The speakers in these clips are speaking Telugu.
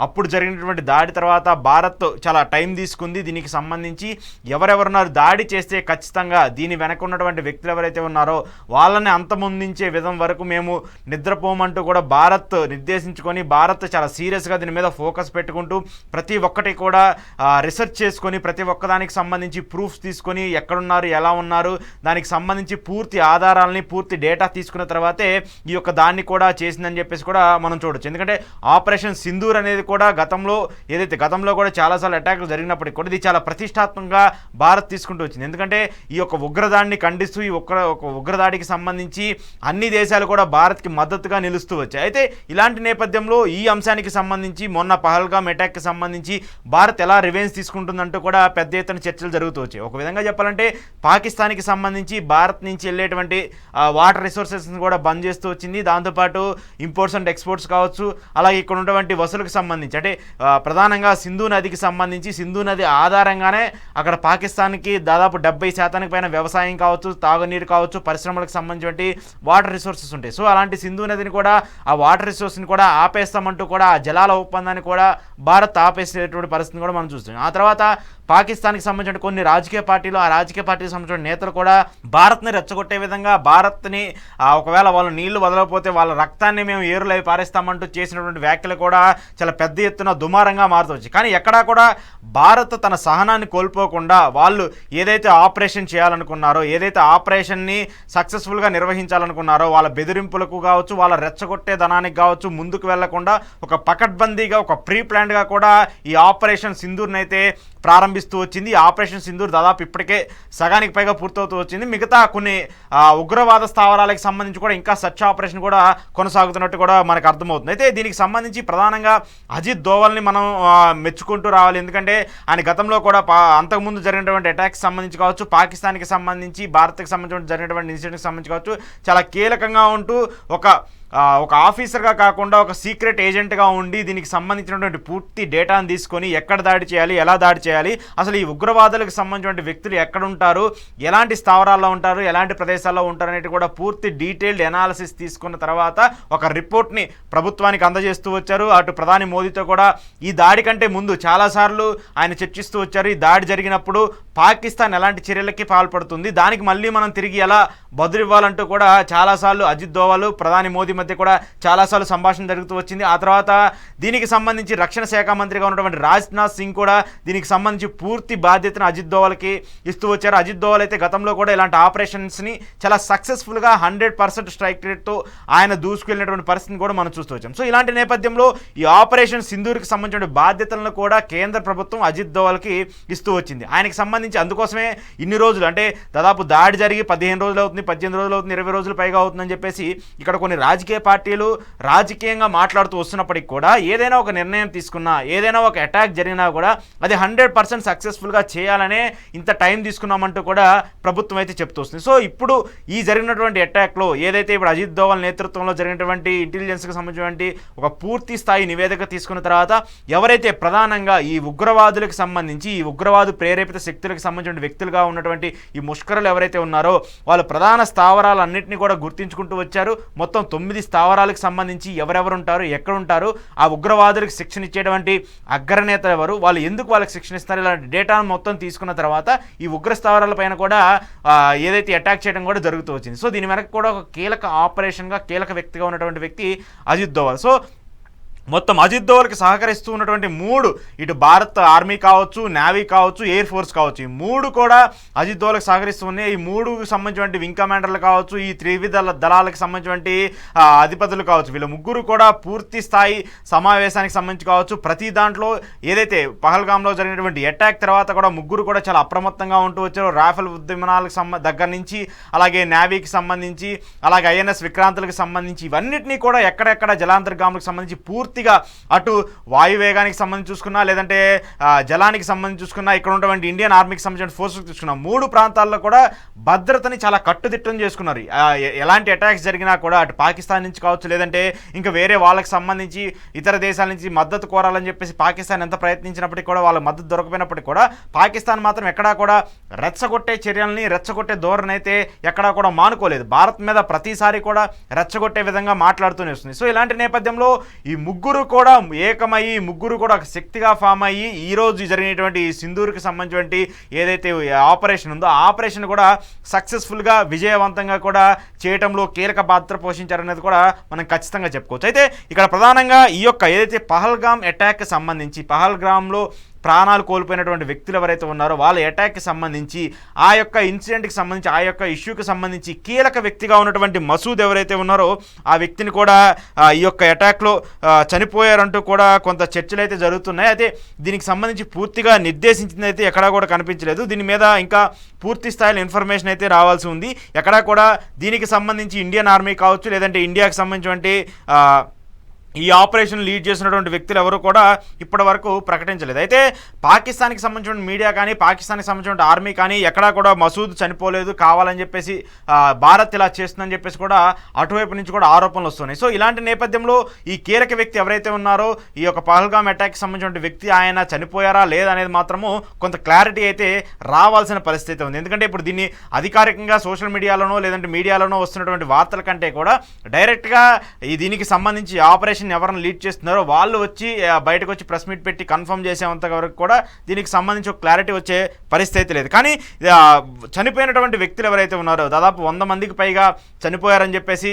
అప్పుడు జరిగినటువంటి దాడి తర్వాత భారత్ చాలా టైం తీసుకుంది. దీనికి సంబంధించి ఎవరెవరున్నారు దాడి చేస్తే ఖచ్చితంగా దీని వెనక ఉన్నటువంటి వ్యక్తులు ఎవరైతే ఉన్నారో వాళ్ళని అంతమొందించే విధం వరకు మేము నిద్రపోమంటూ కూడా భారత్ నిర్దేశించుకొని భారత్ చాలా సీరియస్గా దీని మీద ఫోకస్ పెట్టుకుంటూ ప్రతి ఒక్కటి కూడా రీసెర్చ్ చేసుకొని ప్రతి ఒక్కదానికి సంబంధించి ప్రూఫ్స్ తీసుకొని ఎక్కడున్నారు ఎలా ఉన్నారు దానికి సంబంధించి పూర్తి ఆధారాలని పూర్తి డేటా తీసుకున్న తర్వాతే ఈ యొక్క దాన్ని కూడా చేసిందని చెప్పేసి కూడా మనం చూడొచ్చు. ఎందుకంటే ఆపరేషన్ సింధూర్ అనేది కూడా గతంలో కూడా చాలాసార్లు అటాక్లు జరిగినప్పటికీ కూడా ఇది చాలా ప్రతిష్టాత్మకంగా భారత్ తీసుకుంటూ వచ్చింది. ఎందుకంటే ఈ యొక్క ఉగ్రదాడిని ఖండిస్తూ ఈ ఉగ్రదాడికి సంబంధించి అన్ని దేశాలు కూడా భారత్కి మద్దతుగా నిలుస్తూ వచ్చాయి. అయితే ఇలాంటి నేపథ్యంలో ఈ అంశానికి సంబంధించి మొన్న పహల్గామ్ అటాక్కి సంబంధించి భారత్ ఎలా రివెంజ్ తీసుకుంటుందంటూ కూడా పెద్ద ఎత్తున చర్చలు జరుగుతూ వచ్చాయి. ఒక విధంగా చెప్పాలంటే పాకిస్తాన్కి సంబంధించి భారత్ నుంచి వెళ్ళేటువంటి వాటర్ రిసోర్సెస్ని కూడా బంద్ చేస్తూ వచ్చింది. దాంతోపాటు ఇంపోర్ట్స్ అండ్ ఎక్స్పోర్ట్స్ కావచ్చు, అలాగే ఇక్కడ ఉన్నటువంటి వసూలుకు సంబంధించి అంటే ప్రధానంగా సింధు నదికి సంబంధించి సింధు నది ఆధారంగానే అక్కడ పాకిస్తాన్కి దాదాపు 70% పైన వ్యవసాయం కావచ్చు, తాగునీరు కావచ్చు, పరిశ్రమలకు సంబంధించి వాటర్ రిసోర్సెస్ ఉంటాయి. సో అలాంటి సింధు నదిని కూడా ఆ వాటర్ రిసోర్స్ని కూడా ఆపేస్తామంటూ కూడా ఆ జలాల ఒప్పందాన్ని కూడా భారత్ ఆపేసేటువంటి పరిస్థితిని కూడా మనం చూస్తున్నాం. ఆ తర్వాత పాకిస్తాన్కి సంబంధించిన కొన్ని రాజకీయ పార్టీలు ఆ రాజకీయ పార్టీకి సంబంధించిన నేతలు కూడా భారత్ని రెచ్చగొట్టే విధంగా భారత్ని ఒకవేళ వాళ్ళు నీళ్లు వదలకపోతే వాళ్ళ రక్తాన్ని మేము ఏరులై పారేస్తామంటూ చేసినటువంటి వ్యాఖ్యలు కూడా చాలా పెద్ద ఎత్తున దుమారంగా మారుతూ. కానీ ఎక్కడా కూడా భారత్ తన సహనాన్ని కోల్పోకుండా వాళ్ళు ఏదైతే ఆపరేషన్ చేయాలనుకున్నారో ఏదైతే ఆపరేషన్ని సక్సెస్ఫుల్గా నిర్వహించాలనుకున్నారో వాళ్ళ బెదిరింపులకు కావచ్చు వాళ్ళ రెచ్చగొట్టే ధనానికి కావచ్చు ముందుకు వెళ్లకుండా ఒక పకడ్బందీగా ఒక ప్రీ ప్లాన్డ్గా కూడా ఈ ఆపరేషన్ సింధూర్ని అయితే ప్రారంభిస్తూ వచ్చింది. ఆపరేషన్ సింధూర్ దాదాపు ఇప్పటికే సగానికి పైగా పూర్తవుతూ వచ్చింది. మిగతా కొన్ని ఉగ్రవాద స్థావరాలకు సంబంధించి కూడా ఇంకా సర్చ్ ఆపరేషన్ కూడా కొనసాగుతున్నట్టు కూడా మనకు అర్థమవుతుంది. అయితే దీనికి సంబంధించి ప్రధానంగా అజిత్ దోవల్ని మనం మెచ్చుకుంటూ రావాలి. ఎందుకంటే ఆయన గతంలో కూడా అంతకుముందు జరిగినటువంటి అటాక్స్ సంబంధించి కావచ్చు, పాకిస్తాన్కి సంబంధించి భారత్కి సంబంధించి జరిగినటువంటి ఇన్సిడెంట్కి సంబంధించి కావచ్చు చాలా కీలకంగా ఉంటూ ఒక ఆఫీసర్గా కాకుండా ఒక సీక్రెట్ ఏజెంట్గా ఉండి దీనికి సంబంధించినటువంటి పూర్తి డేటాను తీసుకొని ఎక్కడ దాడి చేయాలి, ఎలా దాడి చేయాలి, అసలు ఈ ఉగ్రవాదులకు సంబంధించినటువంటి వ్యక్తులు ఎక్కడ ఉంటారు, ఎలాంటి స్థావరాల్లో ఉంటారు, ఎలాంటి ప్రదేశాల్లో ఉంటారు అనేది కూడా పూర్తి డీటెయిల్డ్ ఎనాలిసిస్ తీసుకున్న తర్వాత ఒక రిపోర్ట్ని ప్రభుత్వానికి అందజేస్తూ వచ్చారు. అటు ప్రధాని మోదీతో కూడా ఈ దాడి కంటే ముందు చాలాసార్లు ఆయన చర్చిస్తూ వచ్చారు. ఈ దాడి జరిగినప్పుడు పాకిస్తాన్ ఎలాంటి చర్యలకి పాల్పడుతుంది, దానికి మళ్ళీ మనం తిరిగి ఎలా బదులివ్వాలంటూ కూడా చాలాసార్లు అజిత్ దోవల్ ప్రధాని మోదీ మధ్య కూడా చాలాసార్లు సంభాషణ జరుగుతూ వచ్చింది. ఆ తర్వాత దీనికి సంబంధించి రక్షణ శాఖ మంత్రిగా ఉన్నటువంటి రాజ్నాథ్ సింగ్ కూడా దీనికి సంబంధించి పూర్తి బాధ్యతను అజిత్ దోవల్కి ఇస్తూ వచ్చారు. అజిత్ దోవల్ అయితే గతంలో కూడా ఇలాంటి ఆపరేషన్స్ని చాలా సక్సెస్ఫుల్గా 100% స్ట్రైక్ రేట్తో ఆయన దూసుకెళ్ళినటువంటి పరిస్థితిని కూడా మనం చూస్తూ వచ్చాం. సో ఇలాంటి నేపథ్యంలో ఈ ఆపరేషన్ సింధూర్కి సంబంధించిన బాధ్యతలను కూడా కేంద్ర ప్రభుత్వం అజిత్ దోవల్కి ఇస్తూ వచ్చింది. ఆయనకి సంబంధించి అందుకోసమే ఇన్ని రోజులు అంటే దాదాపు దాడి జరిగి 15 రోజులు అవుతుంది, 18 రోజులు అవుతుంది, 20 రోజులు పైగా అవుతుందని చెప్పేసి ఇక్కడ కొన్ని రాజకీయ పార్టీలు రాజకీయంగా మాట్లాడుతూ వస్తున్నప్పటికీ కూడా ఏదైనా ఒక నిర్ణయం తీసుకున్నా ఏదైనా ఒక అటాక్ జరిగినా కూడా అది 100% సక్సెస్ఫుల్గా చేయాలనే ఇంత టైం తీసుకున్నామంటూ కూడా ప్రభుత్వం అయితే చెప్తూ వస్తుంది. సో ఇప్పుడు ఈ జరిగినటువంటి అటాక్లో ఏదైతే ఇప్పుడు అజిత్ దోవల్ నేతృత్వంలో జరిగినటువంటి ఇంటెలిజెన్స్కి సంబంధించినటువంటి ఒక పూర్తి స్థాయి నివేదిక తీసుకున్న తర్వాత ఎవరైతే ప్రధానంగా ఈ ఉగ్రవాదులకు సంబంధించి ఈ ఉగ్రవాదు ప్రేరేపిత శక్తులకు సంబంధించిన వ్యక్తులుగా ఉన్నటువంటి ఈ ముష్కరులు ఎవరైతే ఉన్నారో వాళ్ళు ప్రధాన స్థావరాలన్నింటినీ కూడా గుర్తించుకుంటూ వచ్చారు. మొత్తం 9 స్థావరాలకు సంబంధించి ఎవరెవరు ఉంటారు, ఎక్కడ ఉంటారు, ఆ ఉగ్రవాదులకు శిక్షణ ఇచ్చేటువంటి అగ్రనేతలు ఎవరు, వాళ్ళు ఎందుకు వాళ్ళకి శిక్షణ ఇస్తారు, ఇలాంటి డేటాను మొత్తం తీసుకున్న తర్వాత ఈ ఉగ్ర స్థావరాల పైన కూడా ఏదైతే అటాక్ చేయడం కూడా జరుగుతూ వచ్చింది. సో దీని వెనక కూడా ఒక కీలక ఆపరేషన్గా కీలక వ్యక్తిగా ఉన్నటువంటి వ్యక్తి అజిత్ దోవల్. సో మొత్తం అజిత్ దోవల్కి సహకరిస్తూ ఉన్నటువంటి 3 ఇటు భారత్ ఆర్మీ కావచ్చు, నేవీ కావచ్చు, ఎయిర్ ఫోర్స్ కావచ్చు, ఈ 3 కూడా అజిత్ దోవల్కి సహకరిస్తూ ఉన్నాయి. ఈ 3కి సంబంధించినటువంటి వింగ్ కమాండర్లు కావచ్చు, ఈ త్రివిధ దళాలకు సంబంధించినటువంటి అధిపతులు కావచ్చు, వీళ్ళ ముగ్గురు కూడా పూర్తి స్థాయి సమావేశానికి సంబంధించి కావచ్చు ప్రతి దాంట్లో ఏదైతే పహల్గామ్లో జరిగినటువంటి అటాక్ తర్వాత కూడా ముగ్గురు కూడా చాలా అప్రమత్తంగా ఉంటూ వచ్చారు. రాఫెల్ ఉద్యమాలకు దగ్గర నుంచి అలాగే నేవీకి సంబంధించి అలాగే ఐఎన్ఎస్ విక్రాంతులకు సంబంధించి ఇవన్నిటినీ కూడా ఎక్కడెక్కడ జలాంతర్గాములకు సంబంధించి పూర్తిగా అటు వాయువేగానికి సంబంధించి చూసుకున్నా లేదంటే జలానికి సంబంధించి చూసుకున్నా ఇక్కడ ఉన్నటువంటి ఇండియన్ ఆర్మీకి సంబంధించిన ఫోర్సెస్ చూసుకున్నా 3 ప్రాంతాల్లో కూడా భద్రతని చాలా కట్టుదిట్టం చేసుకున్నారు. ఎలాంటి అటాక్స్ జరిగినా కూడా అటు పాకిస్తాన్ నుంచి కావచ్చు లేదంటే ఇంకా వేరే వాళ్ళకి సంబంధించి ఇతర దేశాల నుంచి మద్దతు కోరాలని చెప్పేసి పాకిస్తాన్ ఎంత ప్రయత్నించినప్పటికీ కూడా వాళ్ళ మద్దతు దొరకపోయినప్పటికీ కూడా పాకిస్తాన్ మాత్రం ఎక్కడా కూడా రెచ్చగొట్టే చర్యల్ని రెచ్చగొట్టే ధోరణి అయితే ఎక్కడా కూడా మానుకోలేదు. భారత్ మీద ప్రతిసారి కూడా రెచ్చగొట్టే విధంగా మాట్లాడుతూనే వస్తుంది. సో ఇలాంటి నేపథ్యంలో ఈ ముగ్గురు ముగ్గురు కూడా ఏకమయ్యి, ముగ్గురు కూడా ఒక శక్తిగా ఫామ్ అయ్యి ఈరోజు జరిగినటువంటి సింధూర్కి సంబంధించినటువంటి ఏదైతే ఆపరేషన్ ఉందో ఆ ఆపరేషన్ కూడా సక్సెస్ఫుల్గా విజయవంతంగా కూడా చేయటంలో కీలక పాత్ర పోషించారనేది కూడా మనం ఖచ్చితంగా చెప్పుకోవచ్చు. అయితే ఇక్కడ ప్రధానంగా ఈ యొక్క ఏదైతే పహల్గామ్ అటాక్కి సంబంధించి, పహల్గామ్లో ప్రాణాలు కోల్పోయినటువంటి వ్యక్తులు ఎవరైతే ఉన్నారో వాళ్ళ అటాక్కి సంబంధించి, ఆ యొక్క ఇన్సిడెంట్కి సంబంధించి, ఆ యొక్క ఇష్యూకి సంబంధించి కీలక వ్యక్తిగా ఉన్నటువంటి మసూద్ ఎవరైతే ఉన్నారో ఆ వ్యక్తిని కూడా ఈ యొక్క అటాక్లో చనిపోయారంటూ కూడా కొంత చర్చలు అయితే జరుగుతున్నాయి. అయితే దీనికి సంబంధించి పూర్తిగా నిర్దేశించింది అయితే ఎక్కడా కూడా కనిపించలేదు. దీని మీద ఇంకా పూర్తి స్థాయిలో ఇన్ఫర్మేషన్ అయితే రావాల్సి ఉంది. ఎక్కడా కూడా దీనికి సంబంధించి ఇండియన్ ఆర్మీ కావచ్చు, లేదంటే ఇండియాకి సంబంధించినటువంటి ఈ ఆపరేషన్ లీడ్ చేసినటువంటి వ్యక్తులు ఎవరు కూడా ఇప్పటి వరకు ప్రకటించలేదు. అయితే పాకిస్తాన్కి సంబంధించిన మీడియా కానీ, పాకిస్తాన్కి సంబంధించిన ఆర్మీ కానీ ఎక్కడా కూడా మసూద్ చనిపోలేదు, కావాలని చెప్పేసి భారత్ ఇలా చేస్తుందని చెప్పేసి కూడా అటువైపు నుంచి కూడా ఆరోపణలు వస్తున్నాయి. సో ఇలాంటి నేపథ్యంలో ఈ కీలక వ్యక్తి ఎవరైతే ఉన్నారో ఈ యొక్క పహల్గామ్ అటాక్కి సంబంధించిన వ్యక్తి ఆయన చనిపోయారా లేదనేది మాత్రము కొంత క్లారిటీ అయితే రావాల్సిన పరిస్థితి ఉంది. ఎందుకంటే ఇప్పుడు దీన్ని అధికారికంగా సోషల్ మీడియాలోనో లేదంటే మీడియాలోనో వస్తున్నటువంటి వార్తల కంటే కూడా డైరెక్ట్గా దీనికి సంబంధించి ఆపరేషన్ ఎవరిని లీడ్ చేస్తున్నారో వాళ్ళు వచ్చి బయటకు వచ్చి ప్రెస్ మీట్ పెట్టి కన్ఫర్మ్ చేసేంత వరకు కూడా దీనికి సంబంధించి ఒక క్లారిటీ వచ్చే పరిస్థితి లేదు. కానీ చనిపోయినటువంటి వ్యక్తులు ఎవరైతే ఉన్నారో దాదాపు 100 మందికి పైగా చనిపోయారని చెప్పేసి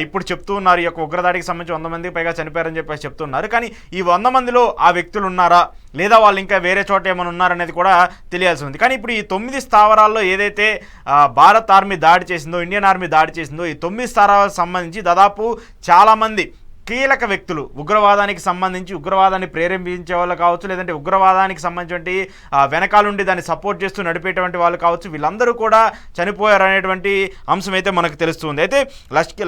ఇప్పుడు చెప్తూ ఉన్నారు. ఈ యొక్క ఉగ్రదాడికి సంబంధించి 100 మందికి పైగా చనిపోయారని చెప్పేసి చెప్తున్నారు. కానీ ఈ 100 మందిలో ఆ వ్యక్తులు ఉన్నారా లేదా వాళ్ళు ఇంకా వేరే చోట ఏమైనా ఉన్నారనేది కూడా తెలియాల్సి ఉంది. కానీ ఇప్పుడు ఈ 9 స్థావరాల్లో ఏదైతే భారత్ ఆర్మీ దాడి చేసిందో, ఇండియన్ ఆర్మీ దాడి చేసిందో, ఈ 9 స్థావరాలకు సంబంధించి దాదాపు చాలామంది కీలక వ్యక్తులు ఉగ్రవాదానికి సంబంధించి, ఉగ్రవాదాన్ని ప్రేరేపించే వాళ్ళు కావచ్చు, లేదంటే ఉగ్రవాదానికి సంబంధించినటువంటి వెనకాలండి దాన్ని సపోర్ట్ చేస్తూ నడిపేటువంటి వాళ్ళు కావచ్చు, వీళ్ళందరూ కూడా చనిపోయారు అనేటువంటి అంశం అయితే మనకు తెలుస్తుంది. అయితే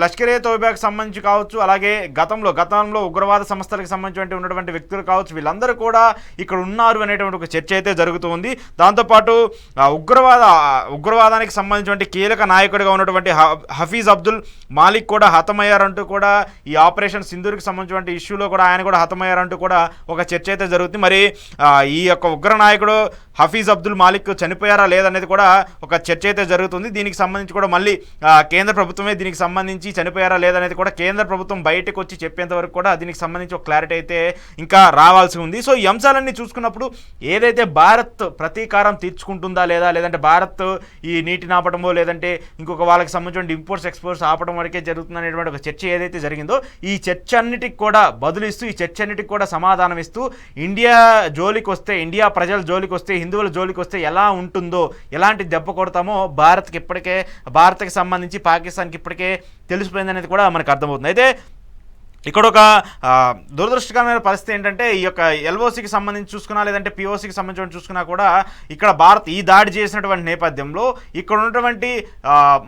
లష్కరే తోయిబాకి సంబంధించి కావచ్చు, అలాగే గతంలో ఉగ్రవాద సంస్థలకు సంబంధించి ఉన్నటువంటి వ్యక్తులు కావచ్చు, వీళ్ళందరూ కూడా ఇక్కడ ఉన్నారు అనేటువంటి ఒక చర్చ అయితే జరుగుతూ ఉంది. దాంతోపాటు ఉగ్రవాదానికి సంబంధించినటువంటి కీలక నాయకుడిగా ఉన్నటువంటి హఫీజ్ అబ్దుల్ మాలిక్ కూడా హతమయ్యారంటూ కూడా ఈ ఆపరేషన్ సింధూర్కి సంబంధించిన ఇష్యూలో కూడా ఆయన కూడా హతమయ్యారంటూ కూడా ఒక చర్చ అయితే జరుగుతుంది. మరి ఈ యొక్క ఉగ్ర నాయకుడు హఫీజ్ అబ్దుల్ మాలిక్ చనిపోయారా లేదనేది కూడా ఒక చర్చ అయితే జరుగుతుంది. దీనికి సంబంధించి కూడా మళ్ళీ కేంద్ర ప్రభుత్వమే దీనికి సంబంధించి చనిపోయారా లేదనేది కూడా కేంద్ర ప్రభుత్వం బయటకు వచ్చి చెప్పేంత వరకు కూడా దీనికి సంబంధించి ఒక క్లారిటీ అయితే ఇంకా రావాల్సి ఉంది. సో ఈ అంశాలన్నీ చూసుకున్నప్పుడు ఏదైతే భారత్ ప్రతీకారం తీర్చుకుంటుందా లేదా, లేదంటే భారత్ ఈ నీటిని ఆపడమో లేదంటే ఇంకొక వాళ్ళకి సంబంధించిన ఇంపోర్ట్స్ ఎక్స్పోర్ట్స్ ఆపడం వరకే జరుగుతుంది అనేటువంటి ఒక చర్చ ఏదైతే జరిగిందో, ఈ చర్చ అన్నిటికి కూడా బదులిస్తూ, ఈ చర్చ అన్నిటికి కూడా సమాధానం ఇస్తూ, ఇండియా జోలికి వస్తే, ఇండియా ప్రజల జోలికి వస్తే, హిందువుల జోలికి వస్తే ఎలా ఉంటుందో, ఎలాంటి దెబ్బ కొడతామో భారత్కి సంబంధించి పాకిస్తాన్కి ఇప్పటికే తెలిసిపోయిందనేది కూడా మనకు అర్థమవుతుంది. అయితే ఇక్కడ ఒక దురదృష్టకరమైన పరిస్థితి ఏంటంటే ఈ యొక్క ఎల్ఓసికి సంబంధించి చూసుకున్నా లేదంటే పిఓసికి సంబంధించి చూసుకున్నా కూడా ఇక్కడ భారత్ ఈ దాడి చేసినటువంటి నేపథ్యంలో ఇక్కడ ఉన్నటువంటి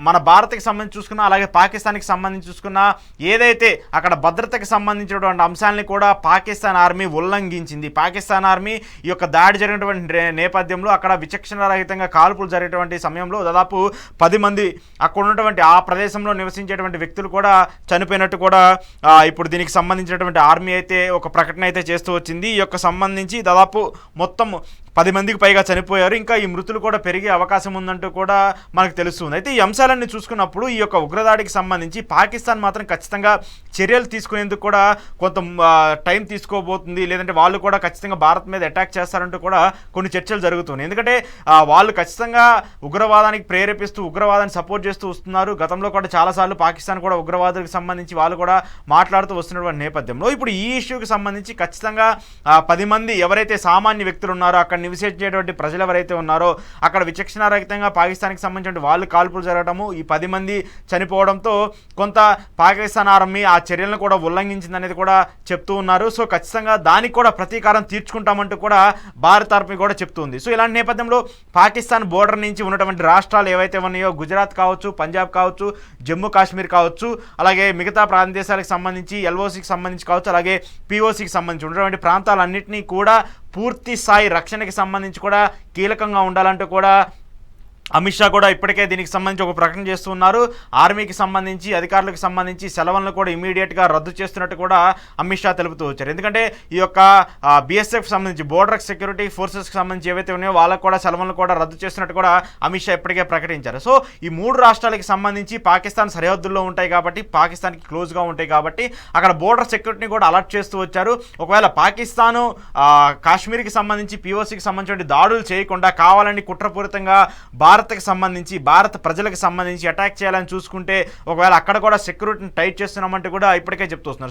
మన భారత్కి సంబంధించి చూసుకున్నా అలాగే పాకిస్తాన్కి సంబంధించి చూసుకున్నా ఏదైతే అక్కడ భద్రతకి సంబంధించినటువంటి అంశాలని కూడా పాకిస్తాన్ ఆర్మీ ఉల్లంఘించింది. పాకిస్తాన్ ఆర్మీ ఈ యొక్క దాడి జరిగినటువంటి నేపథ్యంలో అక్కడ విచక్షణారహితంగా కాల్పులు జరిగేటువంటి సమయంలో దాదాపు 10 మంది అక్కడ ఉన్నటువంటి ఆ ప్రదేశంలో నివసించేటువంటి వ్యక్తులు కూడా చనిపోయినట్టు కూడా ఇప్పుడు దీనికి సంబంధించినటువంటి ఆర్మీ అయితే ఒక ప్రకటన అయితే చేస్తూ వచ్చింది. ఈ యొక్క సంబంధించి దాదాపు మొత్తం 10 మందికి పైగా చనిపోయారు. ఇంకా ఈ మృతులు కూడా పెరిగే అవకాశం ఉందంటూ కూడా మనకు తెలుస్తుంది. అయితే ఈ అంశాలన్నీ చూసుకున్నప్పుడు ఈ యొక్క ఉగ్రదాడికి సంబంధించి పాకిస్తాన్ మాత్రం ఖచ్చితంగా చర్యలు తీసుకునేందుకు కూడా కొంత టైం తీసుకోబోతుంది, లేదంటే వాళ్ళు కూడా ఖచ్చితంగా భారత్ మీద అటాక్ చేస్తారంటూ కూడా కొన్ని చర్చలు జరుగుతున్నాయి. ఎందుకంటే వాళ్ళు ఖచ్చితంగా ఉగ్రవాదానికి ప్రేరేపిస్తూ ఉగ్రవాదాన్ని సపోర్ట్ చేస్తూ వస్తున్నారు. గతంలో కూడా చాలాసార్లు పాకిస్తాన్ కూడా ఉగ్రవాదులకు సంబంధించి వాళ్ళు కూడా మాట్లాడుతూ వస్తున్నటువంటి నేపథ్యంలో ఇప్పుడు ఈ ఇష్యూకి సంబంధించి ఖచ్చితంగా 10 మంది ఎవరైతే సామాన్య వ్యక్తులు ఉన్నారో, అక్కడ నివసించేటువంటి ప్రజలు ఎవరైతే ఉన్నారో అక్కడ విచక్షణారహితంగా పాకిస్తాన్కి సంబంధించిన వాళ్ళు కాల్పులు జరగడము, ఈ 10 మంది చనిపోవడంతో కొంత పాకిస్తాన్ ఆర్మీ ఆ చర్యలను కూడా ఉల్లంఘించింది అనేది కూడా చెప్తూ ఉన్నారు. సో ఖచ్చితంగా దానికి కూడా ప్రతీకారం తీర్చుకుంటామంటూ కూడా భారత్ ఆర్మీ కూడా చెప్తుంది. సో ఇలాంటి నేపథ్యంలో పాకిస్తాన్ బోర్డర్ నుంచి ఉన్నటువంటి రాష్ట్రాలు ఏవైతే ఉన్నాయో, గుజరాత్ కావచ్చు, పంజాబ్ కావచ్చు, జమ్మూ కాశ్మీర్ కావచ్చు, అలాగే మిగతా ప్రాంతదేశాలకు సంబంధించి ఎల్ఓసికి సంబంధించి కావచ్చు, అలాగే పిఓసికి సంబంధించి ఉన్నటువంటి ప్రాంతాలన్నింటినీ కూడా పూర్తి స్థాయి రక్షణకి సంబంధించి కూడా కీలకంగా ఉండాలంటూ కూడా అమిత్ షా కూడా ఇప్పటికే దీనికి సంబంధించి ఒక ప్రకటన చేస్తున్నారు. ఆర్మీకి సంబంధించి అధికారులకు సంబంధించి సెలవులను కూడా ఇమీడియట్గా రద్దు చేస్తున్నట్టు కూడా అమిత్ షా తెలుపుతూ వచ్చారు. ఎందుకంటే ఈ యొక్క బీఎస్ఎఫ్ సంబంధించి బోర్డర్ సెక్యూరిటీ ఫోర్సెస్కి సంబంధించి ఏవైతే ఉన్నాయో వాళ్ళకు కూడా సెలవులను కూడా రద్దు చేస్తున్నట్టు కూడా అమిత్ షా ఇప్పటికే ప్రకటించారు. సో ఈ 3 రాష్ట్రాలకి సంబంధించి పాకిస్తాన్ సరిహద్దుల్లో ఉంటాయి కాబట్టి, పాకిస్తాన్కి క్లోజ్గా ఉంటాయి కాబట్టి అక్కడ బోర్డర్ సెక్యూరిటీని కూడా అలర్ట్ చేస్తూ వచ్చారు. ఒకవేళ పాకిస్తాను కాశ్మీర్కి సంబంధించి పిఓసికి సంబంధించిన దాడులు చేయకుండా కావాలని కుట్రపూరితంగా భారత్కి సంబంధించి భారత ప్రజలకు సంబంధించి అటాక్ చేయాలని చూసుకుంటే ఒకవేళ అక్కడ కూడా సెక్యూరిటీని టైట్ చేస్తున్నామంటూ కూడా ఇప్పటికే చెప్తూ వస్తున్నారు.